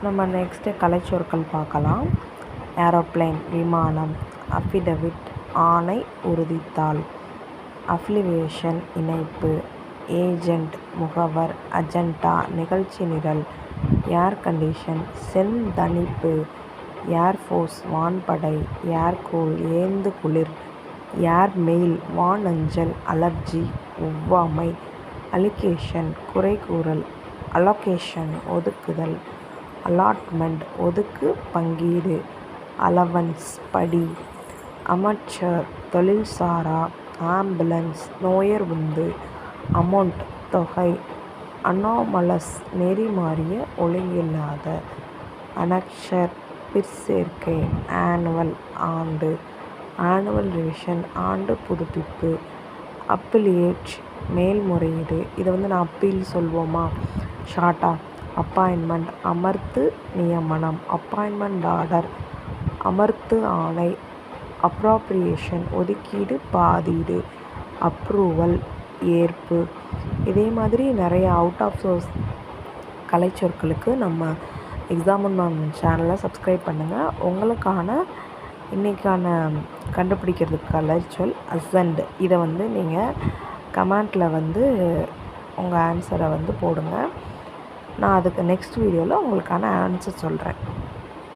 நம்ம நெக்ஸ்ட்டு கலைச்சொற்கள் பார்க்கலாம். ஏரோப்ளேன் விமானம், அஃபிடவிட் ஆணை உறுதித்தாள், அஃபிலியேஷன் இணைப்பு, ஏஜெண்ட் முகவர், அஜெண்டா நிகழ்ச்சி நிரல், ஏர் கண்டிஷன் செந்தணிப்பு, ஏர்ஃபோர்ஸ் வான்படை, ஏர்கூல் ஏந்து குளிர், ஏர்மெயில் வானஞ்சல், அலர்ஜி ஒவ்வாமை, அலிகேஷன் குறைகூறல், அலோகேஷன் ஒதுக்குதல், அலாட்மெண்ட் ஒதுக்கு பங்கீடு, அலவன்ஸ் படி, அமச்சர் தொழில்சாரா, ஆம்புலன்ஸ் நோயர் உந்து, அமௌண்ட் தொகை, அனாமலஸ் நெறிமாறிய ஒழுங்கில்லாத, அனக்ஷர் பிற்சேர்க்கை, ஆனுவல் ஆண்டு, ஆனுவல் ரிவிஷன் ஆண்டு புதுப்பிப்பு, அப்பீலியேட் மேல்முறையீடு. இதை நான் அப்பீல் சொல்வோமா ஷார்ட்டாக. அப்பாயின்மெண்ட் அமர்த்து நியமனம், அப்பாயின்மெண்ட் ஆர்டர் அமர்த்து ஆணை, அப்ராப்ரியேஷன் ஒதுக்கீடு பாதீடு, அப்ரூவல் ஏற்பு. இதே மாதிரி நிறைய அவுட் ஆஃப் சோர்ஸ் கலைச்சொற்களுக்கு நம்ம எக்ஸாம் சேனலை சப்ஸ்கிரைப் பண்ணுங்கள். உங்களுக்கான இன்றைக்கான கண்டுபிடிக்கிறதுக்கு கலைச்சொல் அசண்ட். இதை நீங்கள் கமெண்ட்டில் உங்கள் ஆன்சரை போடுங்க. நான் அதுக்கு நெக்ஸ்ட் வீடியோவில் உங்களுக்கான ஆன்சர் சொல்கிறேன்.